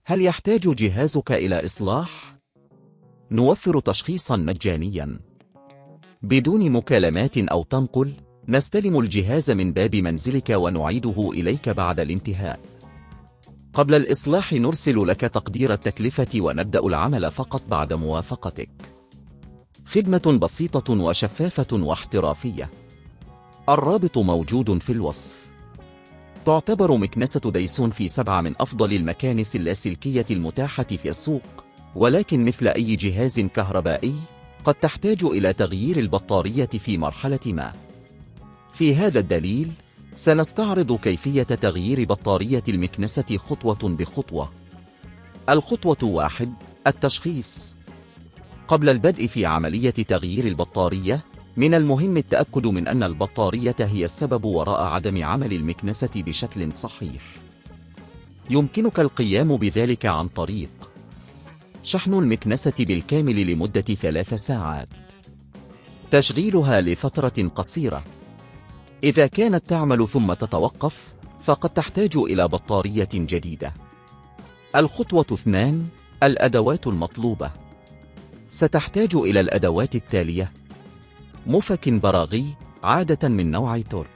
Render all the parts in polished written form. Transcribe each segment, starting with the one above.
هل يحتاج جهازك إلى إصلاح؟ نوفر تشخيصا مجانيا بدون مكالمات أو تنقل. نستلم الجهاز من باب منزلك ونعيده إليك بعد الانتهاء. قبل الإصلاح نرسل لك تقدير التكلفة ونبدأ العمل فقط بعد موافقتك. خدمة بسيطة وشفافة واحترافية. الرابط موجود في الوصف. تعتبر مكنسة دايسون في 7 من أفضل المكانس اللاسلكية المتاحة في السوق، ولكن مثل أي جهاز كهربائي قد تحتاج إلى تغيير البطارية في مرحلة ما. في هذا الدليل سنستعرض كيفية تغيير بطارية المكنسة خطوة بخطوة. الخطوة 1: التشخيص. قبل البدء في عملية تغيير البطارية، من المهم التأكد من أن البطارية هي السبب وراء عدم عمل المكنسة بشكل صحيح. يمكنك القيام بذلك عن طريق شحن المكنسة بالكامل لمدة 3 ساعات، تشغيلها لفترة قصيرة. إذا كانت تعمل ثم تتوقف، فقد تحتاج إلى بطارية جديدة. الخطوة 2: الأدوات المطلوبة. ستحتاج إلى الأدوات التالية: مفك براغي عادة من نوع تورب،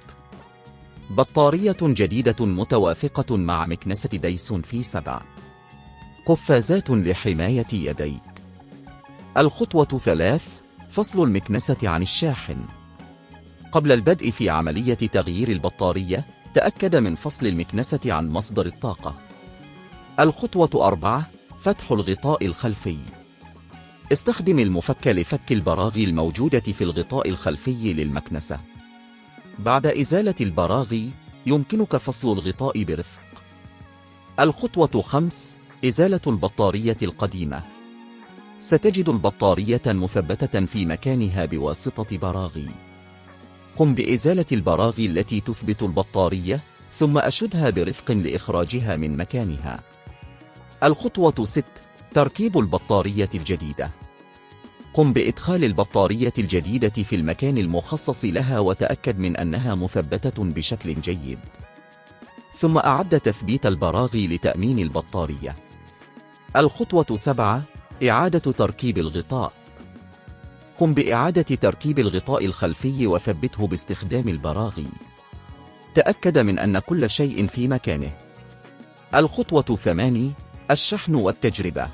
بطارية جديدة متوافقة مع مكنسة دايسون في 7، قفازات لحماية يديك. الخطوة 3: فصل المكنسة عن الشاحن. قبل البدء في عملية تغيير البطارية، تأكد من فصل المكنسة عن مصدر الطاقة. الخطوة 4: فتح الغطاء الخلفي. استخدم المفك لفك البراغي الموجودة في الغطاء الخلفي للمكنسة. بعد إزالة البراغي، يمكنك فصل الغطاء برفق. الخطوة 5: إزالة البطارية القديمة. ستجد البطارية مثبتة في مكانها بواسطة براغي. قم بإزالة البراغي التي تثبت البطارية، ثم أشدها برفق لإخراجها من مكانها. الخطوة 6: تركيب البطارية الجديدة. قم بإدخال البطارية الجديدة في المكان المخصص لها وتأكد من أنها مثبتة بشكل جيد. ثم أعد تثبيت البراغي لتأمين البطارية. الخطوة 7: إعادة تركيب الغطاء. قم بإعادة تركيب الغطاء الخلفي وثبته باستخدام البراغي. تأكد من أن كل شيء في مكانه. الخطوة 8: الشحن والتجربة.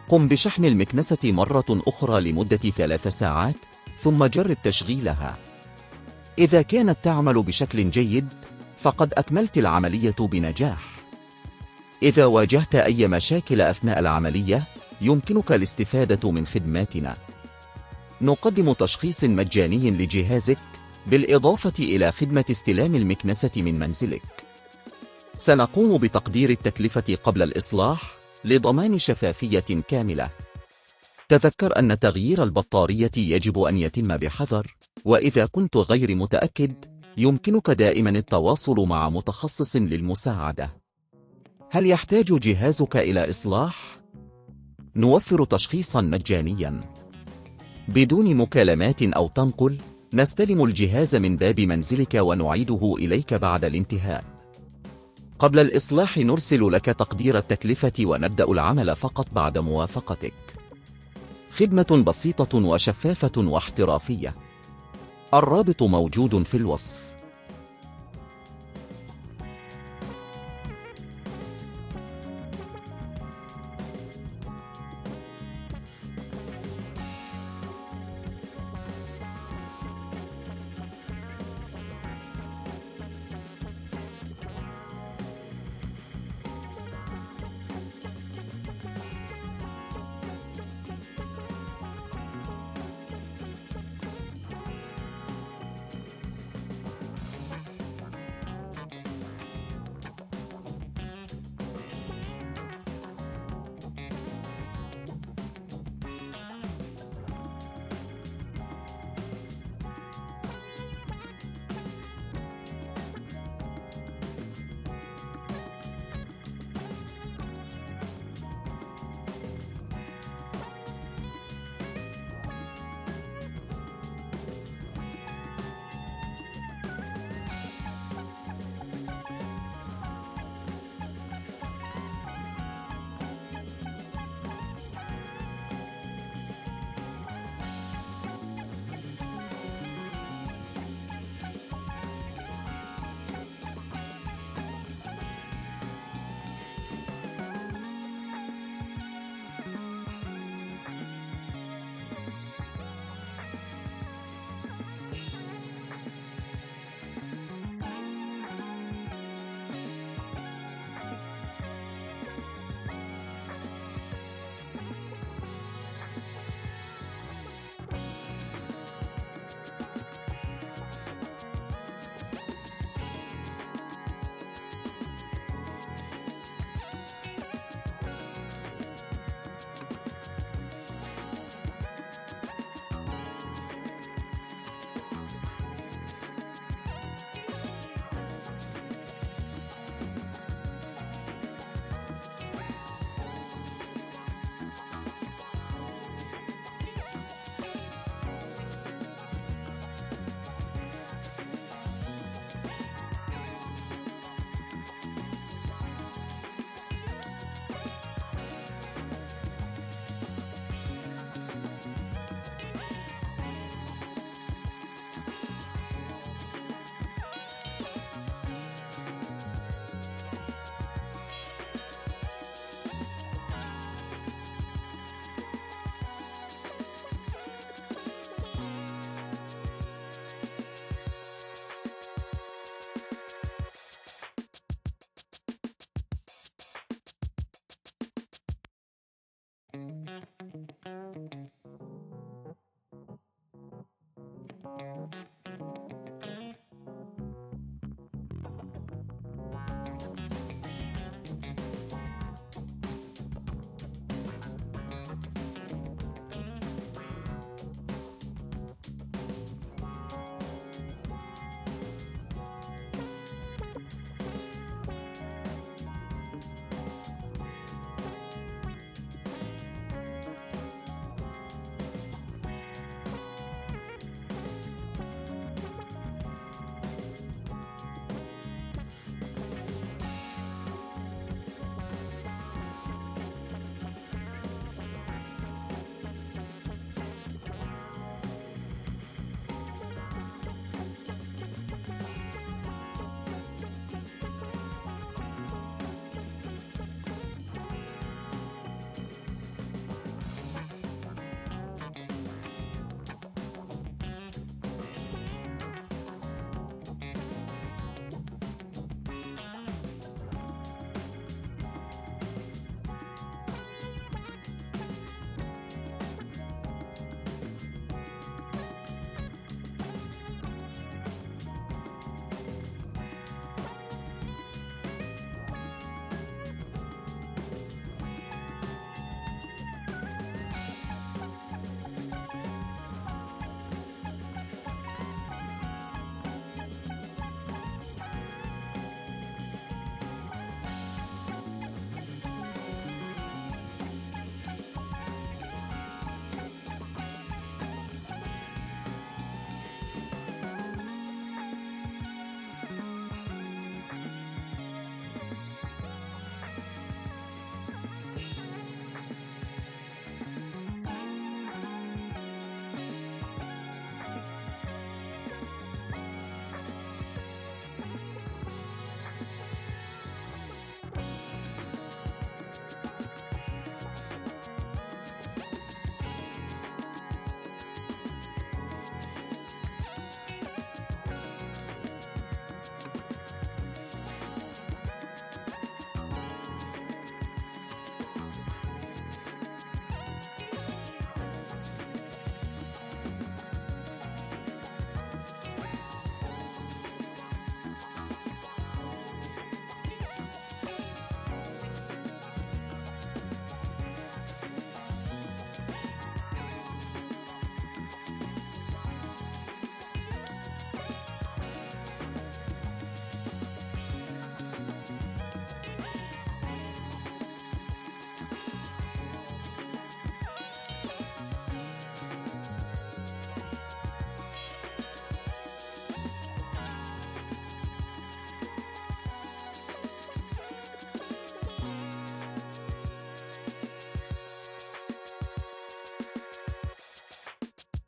قم بشحن المكنسة مرة أخرى لمدة 3 ساعات، ثم جرب تشغيلها. إذا كانت تعمل بشكل جيد، فقد أكملت العملية بنجاح. إذا واجهت أي مشاكل أثناء العملية، يمكنك الاستفادة من خدماتنا. نقدم تشخيص مجاني لجهازك، بالإضافة إلى خدمة استلام المكنسة من منزلك. سنقوم بتقدير التكلفة قبل الإصلاح لضمان شفافية كاملة. تذكر أن تغيير البطارية يجب أن يتم بحذر، وإذا كنت غير متأكد، يمكنك دائما التواصل مع متخصص للمساعدة. هل يحتاج جهازك إلى إصلاح؟ نوفر تشخيصا مجانيا بدون مكالمات أو تنقل. نستلم الجهاز من باب منزلك ونعيده إليك بعد الانتهاء. قبل الإصلاح نرسل لك تقدير التكلفة ونبدأ العمل فقط بعد موافقتك. خدمة بسيطة وشفافة واحترافية. الرابط موجود في الوصف.